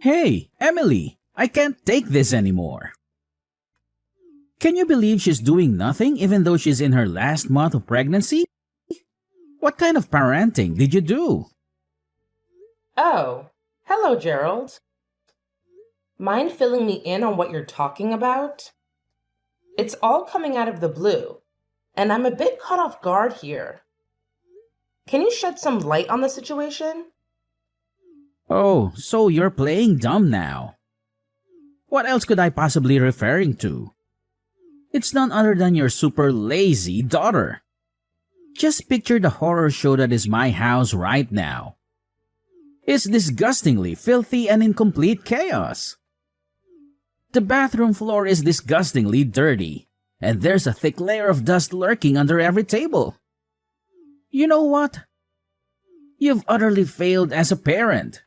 Hey, Emily, I can't take this anymore. Can you believe she's doing nothing even though she's in her last month of pregnancy? What kind of parenting did you do? Oh, hello, Gerald. Mind filling me in on what you're talking about? It's all coming out of the blue, and I'm a bit caught off guard here. Can you shed some light on the situation? Oh, so you're playing dumb now. What else could I possibly referring to? It's none other than your super lazy daughter. Just picture the horror show that is my house right now. It's disgustingly filthy and in complete chaos. The bathroom floor is disgustingly dirty, and there's a thick layer of dust lurking under every table. You know what? You've utterly failed as a parent.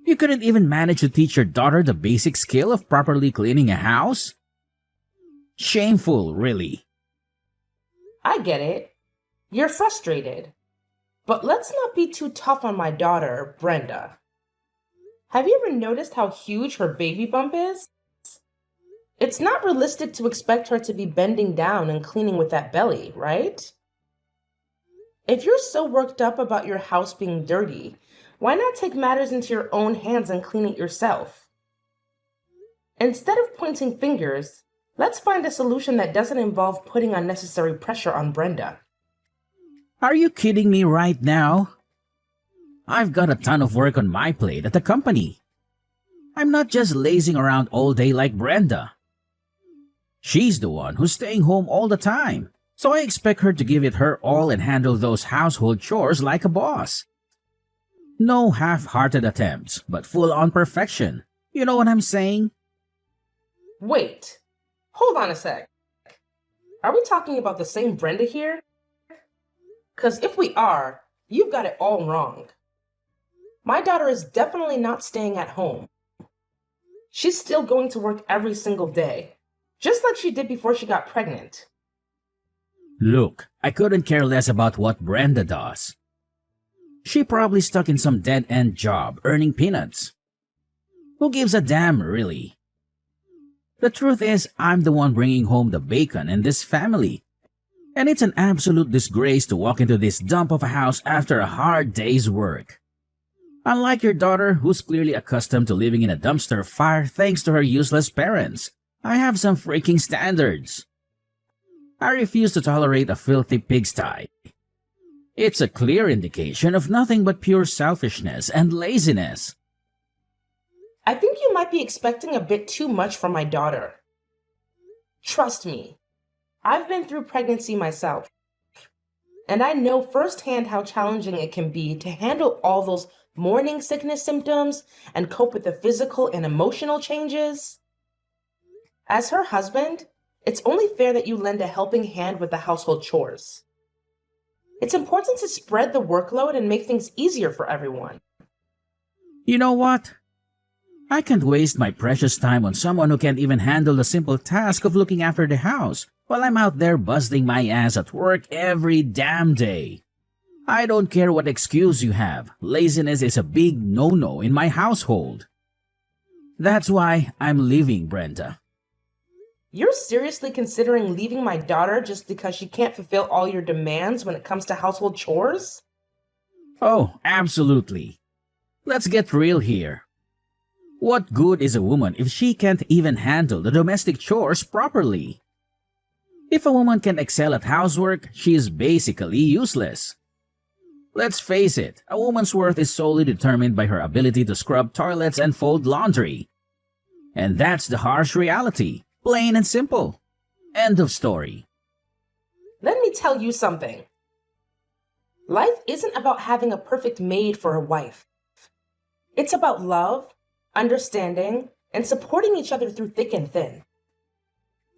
You couldn't even manage to teach your daughter the basic skill of properly cleaning a house? Shameful, really. I get it. You're frustrated. But let's not be too tough on my daughter, Brenda. Have you ever noticed how huge her baby bump is? It's not realistic to expect her to be bending down and cleaning with that belly, right? If you're so worked up about your house being dirty, why not take matters into your own hands and clean it yourself? Instead of pointing fingers, let's find a solution that doesn't involve putting unnecessary pressure on Brenda. Are you kidding me right now? I've got a ton of work on my plate at the company. I'm not just lazing around all day like Brenda. She's the one who's staying home all the time, so I expect her to give it her all and handle those household chores like a boss. No half-hearted attempts, but full-on perfection. You know what I'm saying? Wait, hold on a sec. Are we talking about the same Brenda here? Because if we are, you've got it all wrong. My daughter is definitely not staying at home. She's still going to work every single day, just like she did before she got pregnant. Look, I couldn't care less about what Brenda does. She probably stuck in some dead-end job earning peanuts. Who gives a damn, really? The truth is, I'm the one bringing home the bacon in this family. And it's an absolute disgrace to walk into this dump of a house after a hard day's work. Unlike your daughter, who's clearly accustomed to living in a dumpster fire thanks to her useless parents, I have some freaking standards. I refuse to tolerate a filthy pigsty. It's a clear indication of nothing but pure selfishness and laziness. I think you might be expecting a bit too much from my daughter. Trust me, I've been through pregnancy myself, and I know firsthand how challenging it can be to handle all those morning sickness symptoms and cope with the physical and emotional changes. As her husband, it's only fair that you lend a helping hand with the household chores. It's important to spread the workload and make things easier for everyone. You know what? I can't waste my precious time on someone who can't even handle the simple task of looking after the house while I'm out there busting my ass at work every damn day. I don't care what excuse you have, laziness is a big no-no in my household. That's why I'm leaving, Brenda. You're seriously considering leaving my daughter just because she can't fulfill all your demands when it comes to household chores? Oh, absolutely. Let's get real here. What good is a woman if she can't even handle the domestic chores properly? If a woman can excel at housework, she is basically useless. Let's face it, a woman's worth is solely determined by her ability to scrub toilets and fold laundry. And that's the harsh reality, plain and simple. End of story. Let me tell you something. Life isn't about having a perfect maid for a wife. It's about love, understanding, and supporting each other through thick and thin.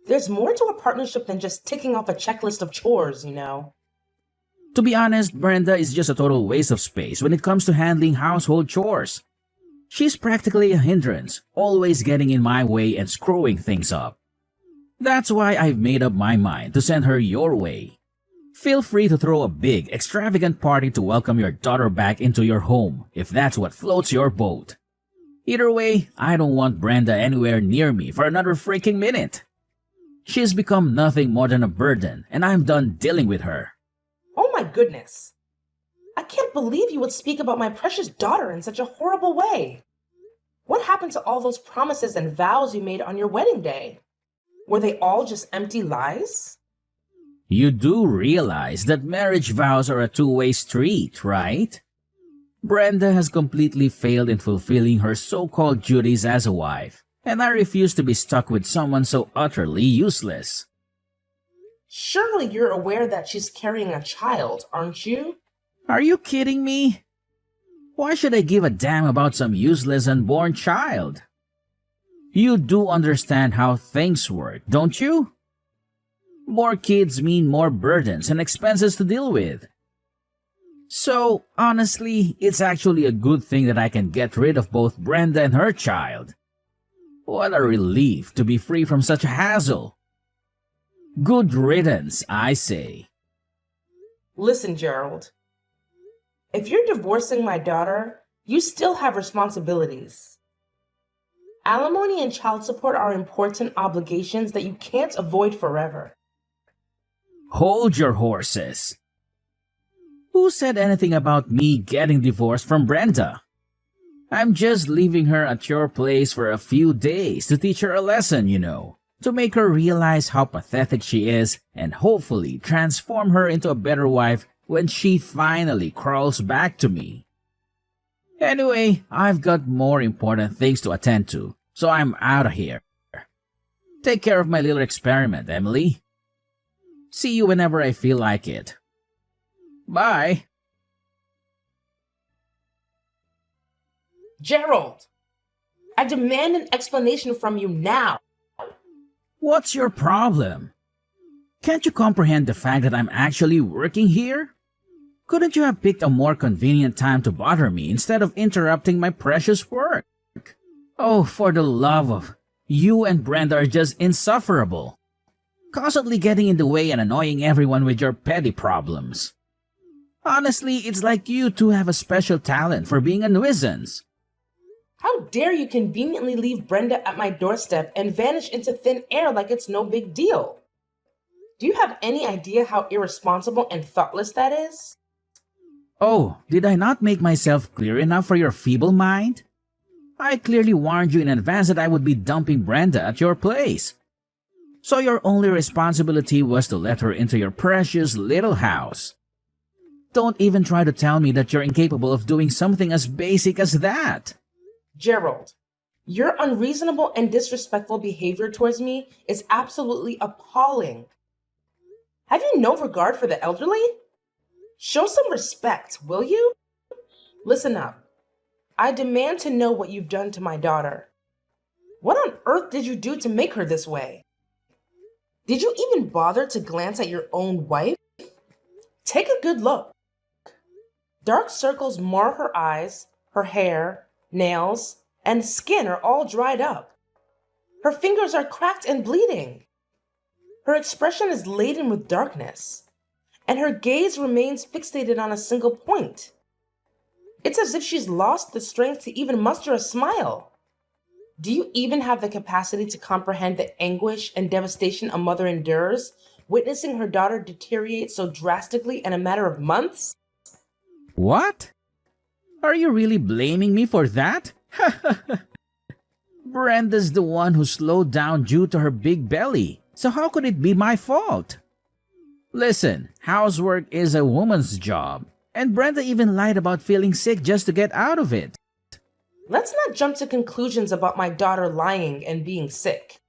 There's more to a partnership than just ticking off a checklist of chores, you know. To be honest, Brenda is just a total waste of space when it comes to handling household chores. She's practically a hindrance, always getting in my way and screwing things up. That's why I've made up my mind to send her your way. Feel free to throw a big, extravagant party to welcome your daughter back into your home, if that's what floats your boat. Either way, I don't want Brenda anywhere near me for another freaking minute. She's become nothing more than a burden, and I'm done dealing with her. Oh my goodness. I can't believe you would speak about my precious daughter in such a horrible way. What happened to all those promises and vows you made on your wedding day? Were they all just empty lies? You do realize that marriage vows are a two-way street, right? Brenda has completely failed in fulfilling her so-called duties as a wife, and I refuse to be stuck with someone so utterly useless. Surely you're aware that she's carrying a child, aren't you? Are you kidding me? Why should I give a damn about some useless unborn child? You do understand how things work, don't you? More kids mean more burdens and expenses to deal with. So, honestly, it's actually a good thing that I can get rid of both Brenda and her child. What a relief to be free from such a hassle. Good riddance, I say. Listen, Gerald. If you're divorcing my daughter, you still have responsibilities. Alimony and child support are important obligations that you can't avoid forever. Hold your horses. Who said anything about me getting divorced from Brenda? I'm just leaving her at your place for a few days to teach her a lesson, to make her realize how pathetic she is and hopefully transform her into a better wife when she finally crawls back to me. Anyway, I've got more important things to attend to, so I'm out of here. Take care of my little experiment, Emily. See you whenever I feel like it. Bye. Gerald, I demand an explanation from you now. What's your problem? Can't you comprehend the fact that I'm actually working here? Couldn't you have picked a more convenient time to bother me instead of interrupting my precious work? Oh, for the love of... You and Brenda are just insufferable. Constantly getting in the way and annoying everyone with your petty problems. Honestly, it's like you two have a special talent for being a nuisance. How dare you conveniently leave Brenda at my doorstep and vanish into thin air like it's no big deal? Do you have any idea how irresponsible and thoughtless that is? Oh, did I not make myself clear enough for your feeble mind? I clearly warned you in advance that I would be dumping Brenda at your place. So your only responsibility was to let her into your precious little house. Don't even try to tell me that you're incapable of doing something as basic as that. Gerald, your unreasonable and disrespectful behavior towards me is absolutely appalling. Have you no regard for the elderly? Show some respect, will you? Listen up. I demand to know what you've done to my daughter. What on earth did you do to make her this way? Did you even bother to glance at your own wife? Take a good look. Dark circles mar her eyes, her hair, nails, and skin are all dried up. Her fingers are cracked and bleeding. Her expression is laden with darkness, and her gaze remains fixated on a single point. It's as if she's lost the strength to even muster a smile. Do you even have the capacity to comprehend the anguish and devastation a mother endures, witnessing her daughter deteriorate so drastically in a matter of months? What? Are you really blaming me for that? Brenda's the one who slowed down due to her big belly, so how could it be my fault? Listen, housework is a woman's job, and Brenda even lied about feeling sick just to get out of it. Let's not jump to conclusions about my daughter lying and being sick.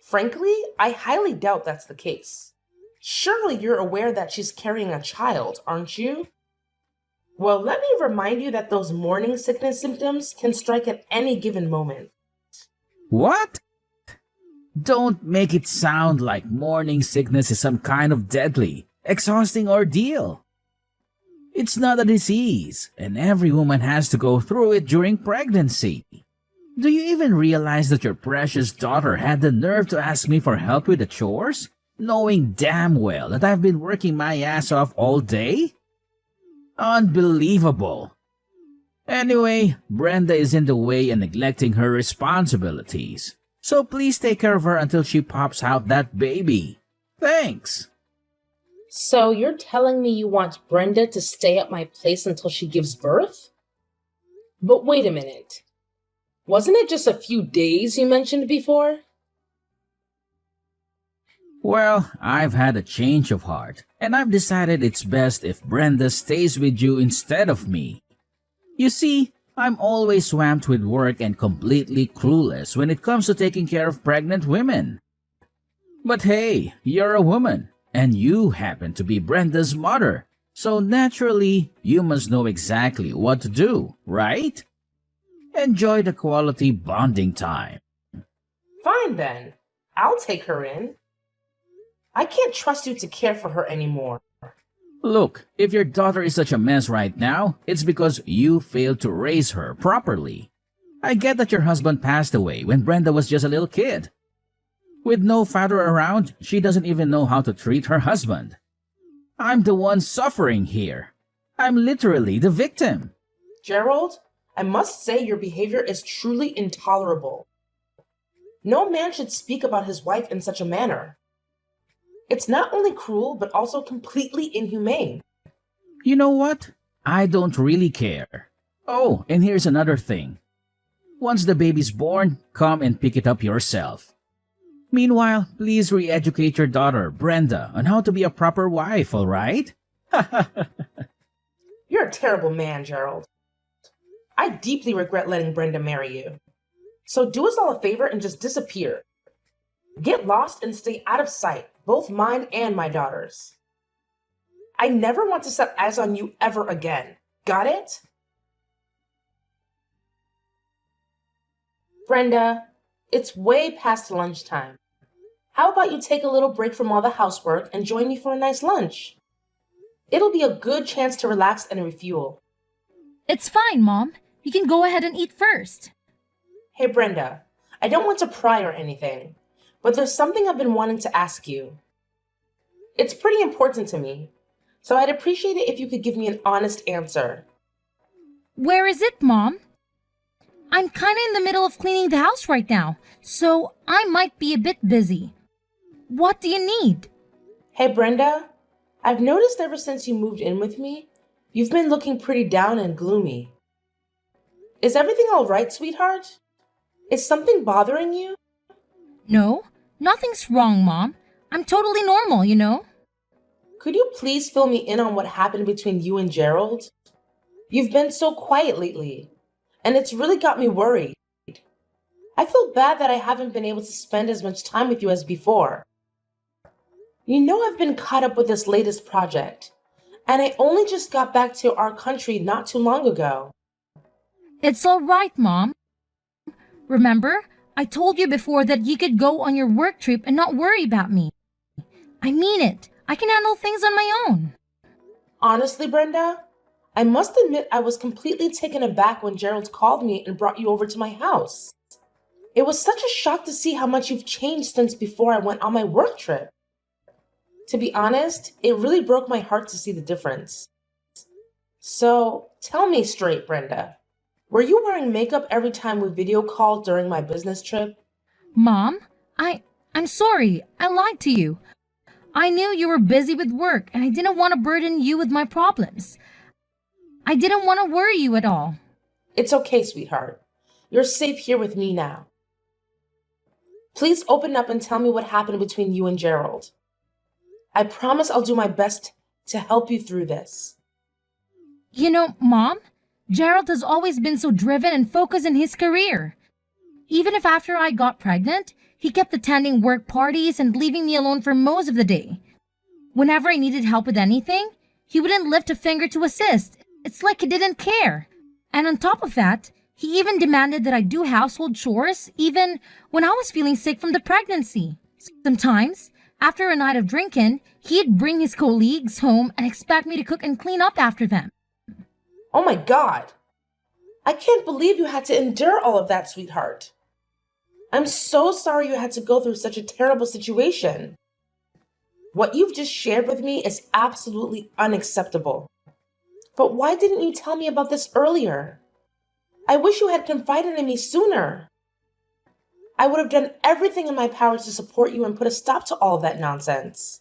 Frankly, I highly doubt that's the case. Surely you're aware that she's carrying a child, aren't you? Well, let me remind you that those morning sickness symptoms can strike at any given moment. What? Don't make it sound like morning sickness is some kind of deadly, exhausting ordeal. It's not a disease, and every woman has to go through it during pregnancy. Do you even realize that your precious daughter had the nerve to ask me for help with the chores, knowing damn well that I've been working my ass off all day? Unbelievable. Anyway, Brenda is in the way and neglecting her responsibilities. So please take care of her until she pops out that baby. Thanks. So you're telling me you want Brenda to stay at my place until she gives birth? But wait a minute. Wasn't it just a few days you mentioned before? Well, I've had a change of heart, and I've decided it's best if Brenda stays with you instead of me. You see, I'm always swamped with work and completely clueless when it comes to taking care of pregnant women. But hey, you're a woman, and you happen to be Brenda's mother, so naturally, you must know exactly what to do, right? Enjoy the quality bonding time. Fine then. I'll take her in. I can't trust you to care for her anymore. Look, if your daughter is such a mess right now, it's because you failed to raise her properly. I get that your husband passed away when Brenda was just a little kid. With no father around, she doesn't even know how to treat her husband. I'm the one suffering here. I'm literally the victim. Gerald, I must say your behavior is truly intolerable. No man should speak about his wife in such a manner. It's not only cruel, but also completely inhumane. You know what? I don't really care. Oh, and here's another thing. Once the baby's born, come and pick it up yourself. Meanwhile, please re-educate your daughter, Brenda, on how to be a proper wife, alright? You're a terrible man, Gerald. I deeply regret letting Brenda marry you. So do us all a favor and just disappear. Get lost and stay out of sight, both mine and my daughter's. I never want to set eyes on you ever again. Got it? Brenda, it's way past lunchtime. How about you take a little break from all the housework and join me for a nice lunch? It'll be a good chance to relax and refuel. It's fine, Mom. You can go ahead and eat first. Hey, Brenda, I don't want to pry or anything, but there's something I've been wanting to ask you. It's pretty important to me, so I'd appreciate it if you could give me an honest answer. Where is it, Mom? I'm kinda in the middle of cleaning the house right now, so I might be a bit busy. What do you need? Hey, Brenda, I've noticed ever since you moved in with me, you've been looking pretty down and gloomy. Is everything all right, sweetheart? Is something bothering you? No, nothing's wrong, Mom. I'm totally normal, you know? Could you please fill me in on what happened between you and Gerald? You've been so quiet lately, and it's really got me worried. I feel bad that I haven't been able to spend as much time with you as before. You know I've been caught up with this latest project, and I only just got back to our country not too long ago. It's all right, Mom. Remember, I told you before that you could go on your work trip and not worry about me. I mean it. I can handle things on my own. Honestly, Brenda, I must admit I was completely taken aback when Gerald called me and brought you over to my house. It was such a shock to see how much you've changed since before I went on my work trip. To be honest, it really broke my heart to see the difference. So, tell me straight, Brenda. Were you wearing makeup every time we video called during my business trip? Mom, I'm sorry. I lied to you. I knew you were busy with work and I didn't want to burden you with my problems. I didn't want to worry you at all. It's okay, sweetheart. You're safe here with me now. Please open up and tell me what happened between you and Gerald. I promise I'll do my best to help you through this. You know, Mom, Gerald has always been so driven and focused in his career. Even if after I got pregnant, he kept attending work parties and leaving me alone for most of the day. Whenever I needed help with anything, he wouldn't lift a finger to assist. It's like he didn't care. And on top of that, he even demanded that I do household chores even when I was feeling sick from the pregnancy. Sometimes, after a night of drinking, he'd bring his colleagues home and expect me to cook and clean up after them. Oh my God! I can't believe you had to endure all of that, sweetheart. I'm so sorry you had to go through such a terrible situation. What you've just shared with me is absolutely unacceptable. But why didn't you tell me about this earlier? I wish you had confided in me sooner. I would have done everything in my power to support you and put a stop to all of that nonsense.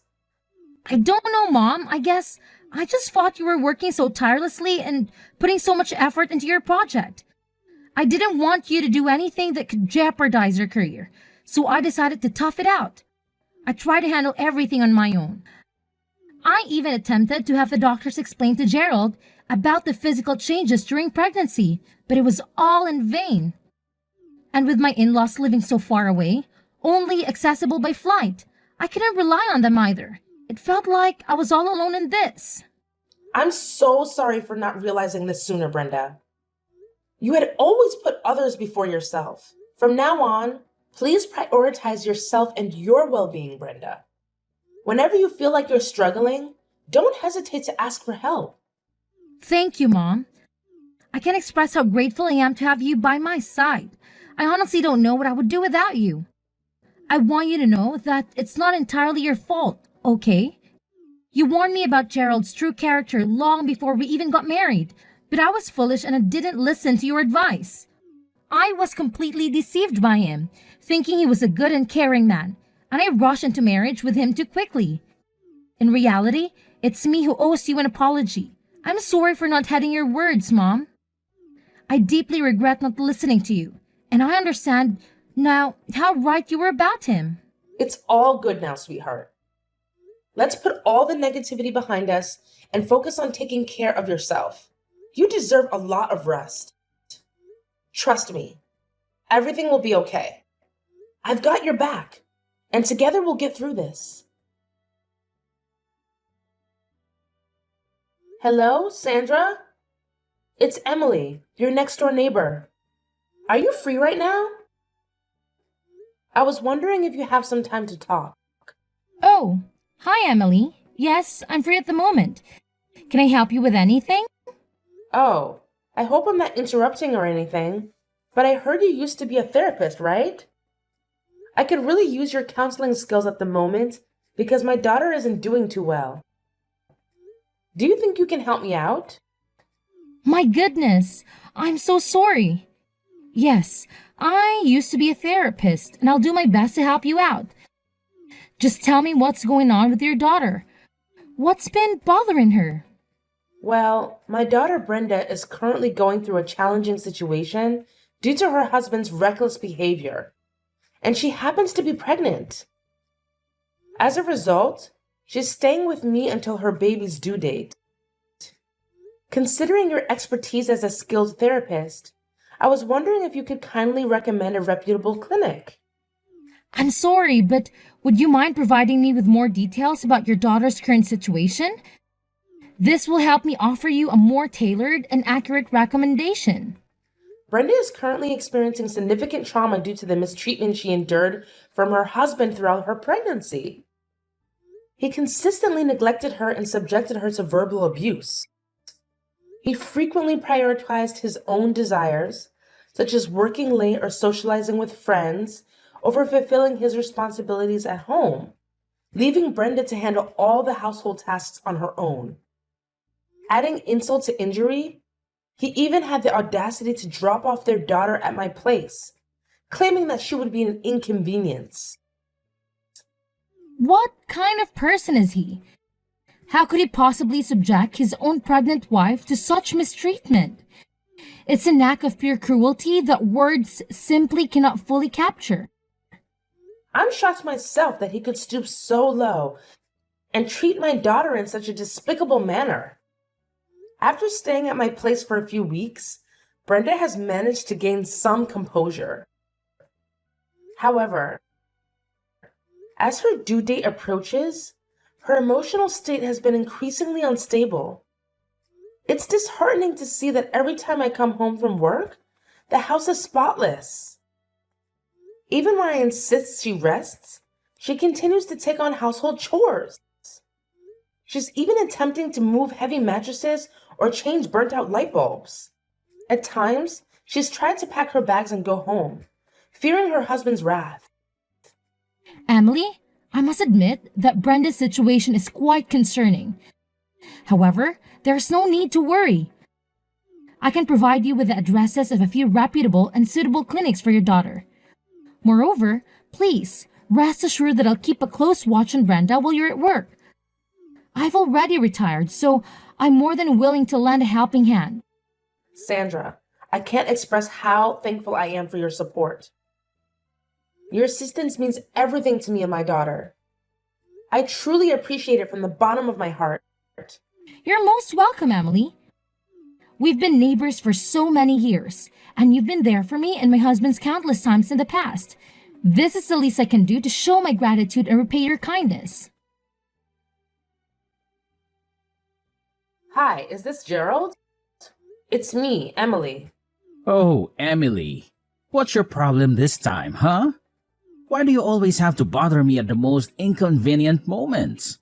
I don't know, Mom. I guess I just thought you were working so tirelessly and putting so much effort into your project. I didn't want you to do anything that could jeopardize your career, so I decided to tough it out. I tried to handle everything on my own. I even attempted to have the doctors explain to Gerald about the physical changes during pregnancy, but it was all in vain. And with my in-laws living so far away, only accessible by flight, I couldn't rely on them either. It felt like I was all alone in this. I'm so sorry for not realizing this sooner, Brenda. You had always put others before yourself. From now on, please prioritize yourself and your well-being, Brenda. Whenever you feel like you're struggling, don't hesitate to ask for help. Thank you, Mom. I can't express how grateful I am to have you by my side. I honestly don't know what I would do without you. I want you to know that it's not entirely your fault, okay? You warned me about Gerald's true character long before we even got married, but I was foolish and I didn't listen to your advice. I was completely deceived by him, thinking he was a good and caring man, and I rushed into marriage with him too quickly. In reality, it's me who owes you an apology. I'm sorry for not heeding your words, Mom. I deeply regret not listening to you, and I understand now how right you were about him. It's all good now, sweetheart. Let's put all the negativity behind us and focus on taking care of yourself. You deserve a lot of rest. Trust me, everything will be okay. I've got your back, and together we'll get through this. Hello, Sandra? It's Emily, your next door neighbor. Are you free right now? I was wondering if you have some time to talk. Oh, hi, Emily. Yes, I'm free at the moment. Can I help you with anything? Oh, I hope I'm not interrupting or anything, but I heard you used to be a therapist, right? I could really use your counseling skills at the moment because my daughter isn't doing too well. Do you think you can help me out? My goodness, I'm so sorry. Yes, I used to be a therapist, and I'll do my best to help you out. Just tell me what's going on with your daughter. What's been bothering her? Well, my daughter Brenda is currently going through a challenging situation due to her husband's reckless behavior, and she happens to be pregnant. As a result, she's staying with me until her baby's due date. Considering your expertise as a skilled therapist, I was wondering if you could kindly recommend a reputable clinic. I'm sorry, but would you mind providing me with more details about your daughter's current situation? This will help me offer you a more tailored and accurate recommendation. Brenda is currently experiencing significant trauma due to the mistreatment she endured from her husband throughout her pregnancy. He consistently neglected her and subjected her to verbal abuse. He frequently prioritized his own desires, such as working late or socializing with friends, over fulfilling his responsibilities at home, leaving Brenda to handle all the household tasks on her own. Adding insult to injury, he even had the audacity to drop off their daughter at my place, claiming that she would be an inconvenience. What kind of person is he? How could he possibly subject his own pregnant wife to such mistreatment? It's an act of pure cruelty that words simply cannot fully capture. I'm shocked myself that he could stoop so low and treat my daughter in such a despicable manner. After staying at my place for a few weeks, Brenda has managed to gain some composure. However, as her due date approaches, her emotional state has been increasingly unstable. It's disheartening to see that every time I come home from work, the house is spotless. Even when I insist she rests, she continues to take on household chores. She's even attempting to move heavy mattresses or change burnt-out light bulbs. At times, she's tried to pack her bags and go home, fearing her husband's wrath. Emily, I must admit that Brenda's situation is quite concerning. However, there's no need to worry. I can provide you with the addresses of a few reputable and suitable clinics for your daughter. Moreover, please, rest assured that I'll keep a close watch on Brenda while you're at work. I've already retired, so I'm more than willing to lend a helping hand. Sandra, I can't express how thankful I am for your support. Your assistance means everything to me and my daughter. I truly appreciate it from the bottom of my heart. You're most welcome, Emily. We've been neighbors for so many years, and you've been there for me and my husband's countless times in the past. This is the least I can do to show my gratitude and repay your kindness. Hi, is this Gerald? It's me, Emily. Oh, Emily. What's your problem this time, huh? Why do you always have to bother me at the most inconvenient moments?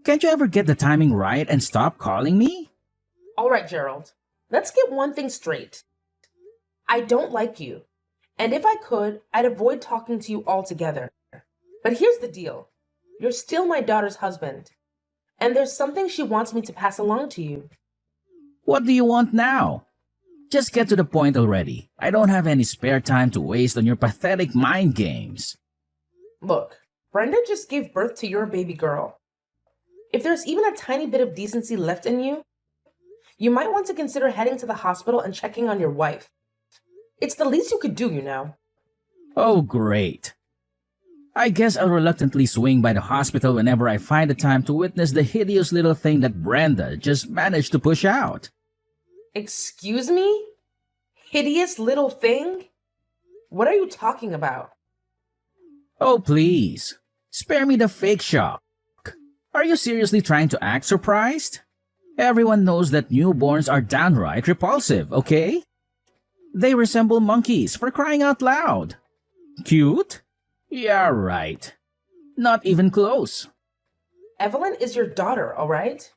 Can't you ever get the timing right and stop calling me? All right, Gerald. Let's get one thing straight. I don't like you. And if I could, I'd avoid talking to you altogether. But here's the deal. You're still my daughter's husband. And there's something she wants me to pass along to you. What do you want now? Just get to the point already. I don't have any spare time to waste on your pathetic mind games. Look, Brenda just gave birth to your baby girl. If there's even a tiny bit of decency left in you, you might want to consider heading to the hospital and checking on your wife. It's the least you could do, you know. Oh, great. I guess I'll reluctantly swing by the hospital whenever I find the time to witness the hideous little thing that Brenda just managed to push out. Excuse me? Hideous little thing? What are you talking about? Oh, please. Spare me the fake shock. Are you seriously trying to act surprised? Everyone knows that newborns are downright repulsive, okay? They resemble monkeys, for crying out loud. Cute? Yeah, right. Not even close. Evelyn is your daughter, all right?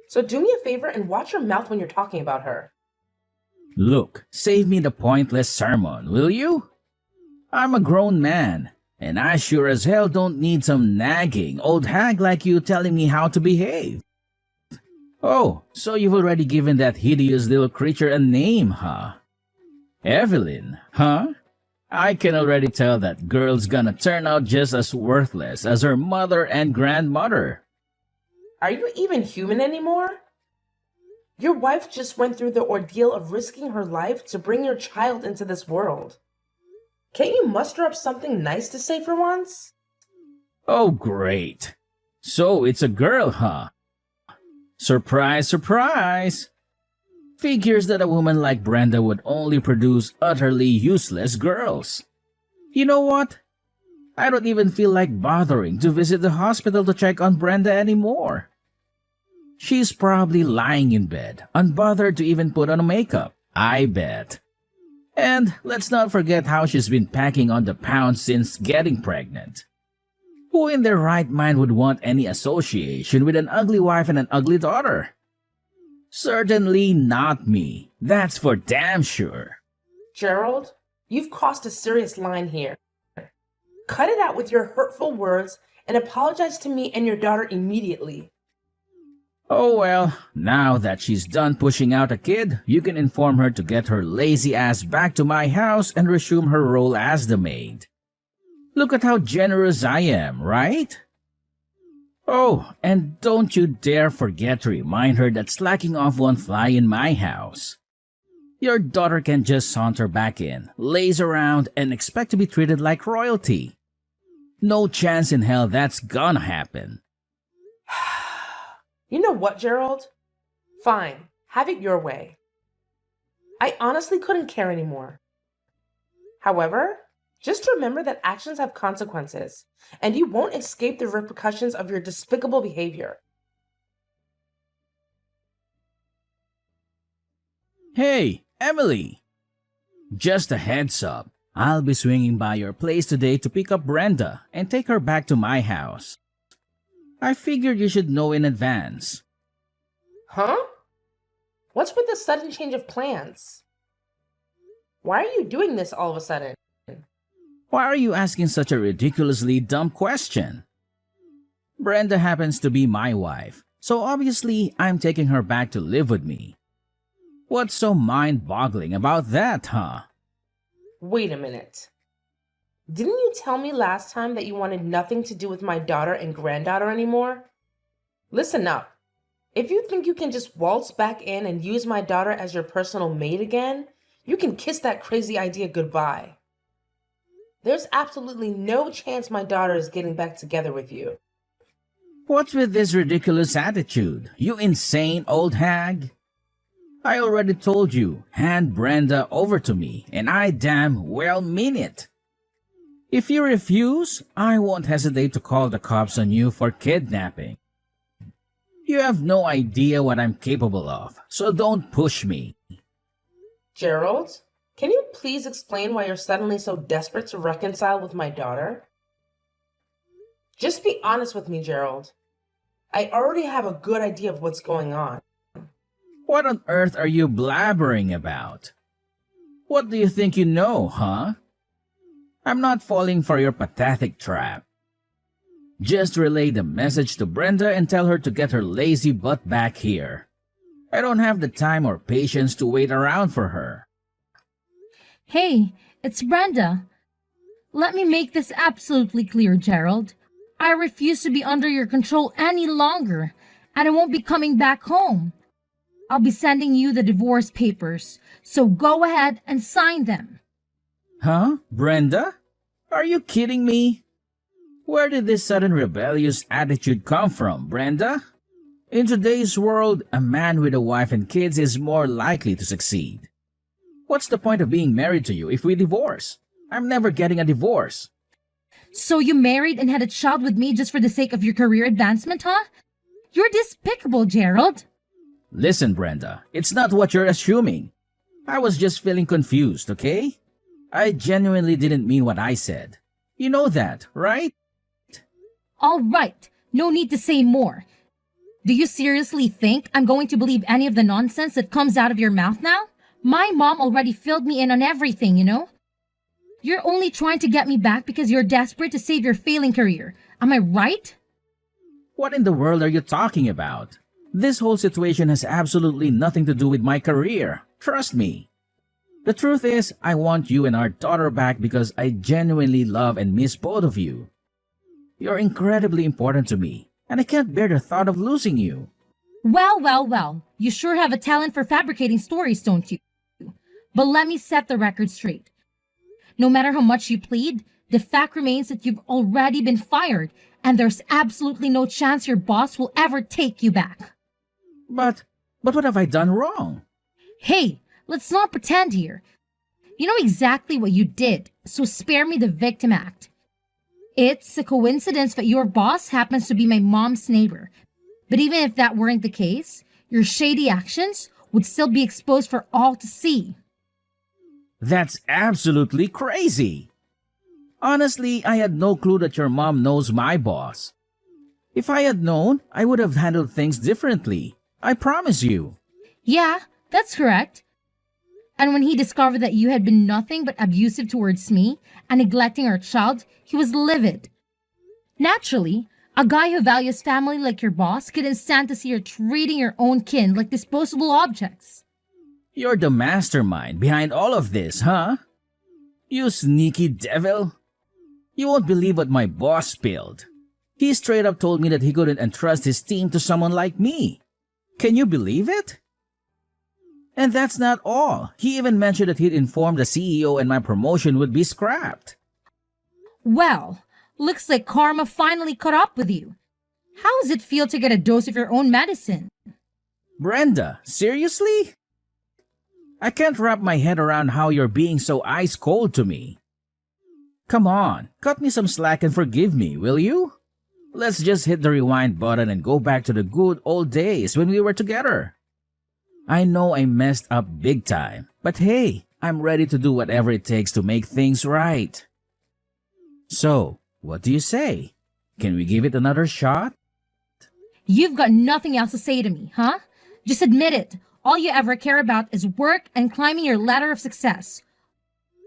So do me a favor and watch your mouth when you're talking about her. Look, save me the pointless sermon, will you? I'm a grown man, and I sure as hell don't need some nagging old hag like you telling me how to behave. Oh, so you've already given that hideous little creature a name, huh? Evelyn, huh? I can already tell that girl's gonna turn out just as worthless as her mother and grandmother. Are you even human anymore? Your wife just went through the ordeal of risking her life to bring your child into this world. Can't you muster up something nice to say for once? Oh, great. So it's a girl, huh? Surprise, surprise! Figures that a woman like Brenda would only produce utterly useless girls. You know what? I don't even feel like bothering to visit the hospital to check on Brenda anymore. She's probably lying in bed, unbothered to even put on makeup, I bet. And let's not forget how she's been packing on the pounds since getting pregnant. Who in their right mind would want any association with an ugly wife and an ugly daughter? Certainly not me. That's for damn sure. Gerald, you've crossed a serious line here. Cut it out with your hurtful words and apologize to me and your daughter immediately. Oh well, now that she's done pushing out a kid, you can inform her to get her lazy ass back to my house and resume her role as the maid. Look at how generous I am, right? Oh, and don't you dare forget to remind her that slacking off won't fly in my house. Your daughter can just saunter back in, laze around, and expect to be treated like royalty. No chance in hell that's gonna happen. You know what, Gerald? Fine, have it your way. I honestly couldn't care anymore. However, just remember that actions have consequences, and you won't escape the repercussions of your despicable behavior. Hey, Emily! Just a heads up, I'll be swinging by your place today to pick up Brenda and take her back to my house. I figured you should know in advance. Huh? What's with the sudden change of plans? Why are you doing this all of a sudden? Why are you asking such a ridiculously dumb question? Brenda happens to be my wife, so obviously I'm taking her back to live with me. What's so mind-boggling about that, huh? Wait a minute. Didn't you tell me last time that you wanted nothing to do with my daughter and granddaughter anymore? Listen up. If you think you can just waltz back in and use my daughter as your personal maid again, you can kiss that crazy idea goodbye. There's absolutely no chance my daughter is getting back together with you. What's with this ridiculous attitude, you insane old hag? I already told you, hand Brenda over to me, and I damn well mean it. If you refuse, I won't hesitate to call the cops on you for kidnapping. You have no idea what I'm capable of, so don't push me. Gerald, can you please explain why you're suddenly so desperate to reconcile with my daughter? Just be honest with me, Gerald. I already have a good idea of what's going on. What on earth are you blabbering about? What do you think you know, huh? I'm not falling for your pathetic trap. Just relay the message to Brenda and tell her to get her lazy butt back here. I don't have the time or patience to wait around for her. Hey, it's Brenda. Let me make this absolutely clear, Gerald. I refuse to be under your control any longer, and I won't be coming back home. I'll be sending you the divorce papers, so go ahead and sign them. Huh? Brenda? Are you kidding me? Where did this sudden rebellious attitude come from, Brenda? In today's world, a man with a wife and kids is more likely to succeed. What's the point of being married to you if we divorce? I'm never getting a divorce. So you married and had a child with me just for the sake of your career advancement, huh? You're despicable, Gerald. Listen, Brenda, it's not what you're assuming. I was just feeling confused, okay? I genuinely didn't mean what I said. You know that, right? All right, no need to say more. Do you seriously think I'm going to believe any of the nonsense that comes out of your mouth now? My mom already filled me in on everything, you know? You're only trying to get me back because you're desperate to save your failing career. Am I right? What in the world are you talking about? This whole situation has absolutely nothing to do with my career. Trust me. The truth is, I want you and our daughter back because I genuinely love and miss both of you. You're incredibly important to me, and I can't bear the thought of losing you. Well. You sure have a talent for fabricating stories, don't you? But let me set the record straight. No matter how much you plead, the fact remains that you've already been fired, and there's absolutely no chance your boss will ever take you back. But what have I done wrong? Hey, let's not pretend here. You know exactly what you did, so spare me the victim act. It's a coincidence that your boss happens to be my mom's neighbor. But even if that weren't the case, your shady actions would still be exposed for all to see. That's absolutely crazy. Honestly, I had no clue that your mom knows my boss. If I had known, I would have handled things differently. I promise you. Yeah, that's correct. And when he discovered that you had been nothing but abusive towards me and neglecting our child, he was livid. Naturally, a guy who values family like your boss couldn't stand to see you treating your own kin like disposable objects. You're the mastermind behind all of this, huh? You sneaky devil. You won't believe what my boss spilled. He straight up told me that he couldn't entrust his team to someone like me. Can you believe it? And that's not all. He even mentioned that he'd informed the CEO and my promotion would be scrapped. Well, looks like karma finally caught up with you. How does it feel to get a dose of your own medicine? Brenda, seriously? I can't wrap my head around how you're being so ice cold to me. Come on, cut me some slack and forgive me, will you? Let's just hit the rewind button and go back to the good old days when we were together. I know I messed up big time, but hey, I'm ready to do whatever it takes to make things right. So, what do you say? Can we give it another shot? You've got nothing else to say to me, huh? Just admit it. All you ever care about is work and climbing your ladder of success.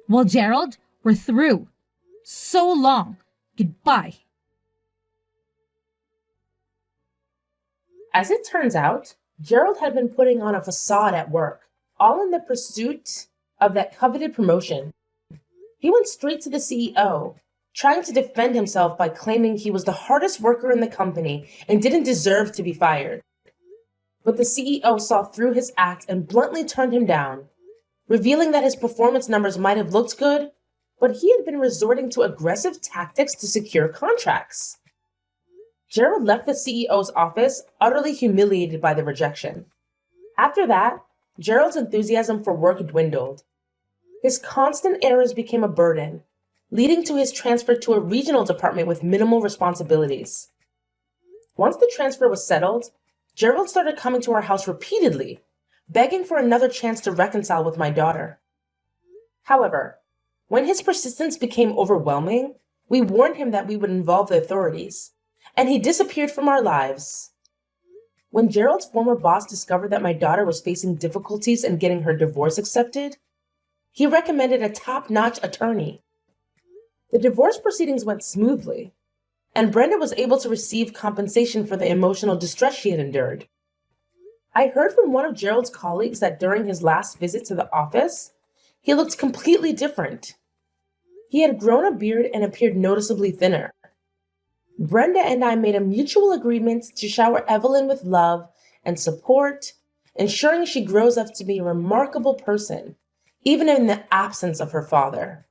Well, Gerald, we're through. So long. Goodbye. As it turns out, Gerald had been putting on a facade at work, all in the pursuit of that coveted promotion. He went straight to the CEO, trying to defend himself by claiming he was the hardest worker in the company and didn't deserve to be fired. But the CEO saw through his act and bluntly turned him down, revealing that his performance numbers might have looked good, but he had been resorting to aggressive tactics to secure contracts. Gerald left the CEO's office, utterly humiliated by the rejection. After that, Gerald's enthusiasm for work dwindled. His constant errors became a burden, leading to his transfer to a regional department with minimal responsibilities. Once the transfer was settled, Gerald started coming to our house repeatedly, begging for another chance to reconcile with my daughter. However, when his persistence became overwhelming, we warned him that we would involve the authorities, and he disappeared from our lives. When Gerald's former boss discovered that my daughter was facing difficulties in getting her divorce accepted, he recommended a top-notch attorney. The divorce proceedings went smoothly, and Brenda was able to receive compensation for the emotional distress she had endured. I heard from one of Gerald's colleagues that during his last visit to the office, he looked completely different. He had grown a beard and appeared noticeably thinner. Brenda and I made a mutual agreement to shower Evelyn with love and support, ensuring she grows up to be a remarkable person, even in the absence of her father.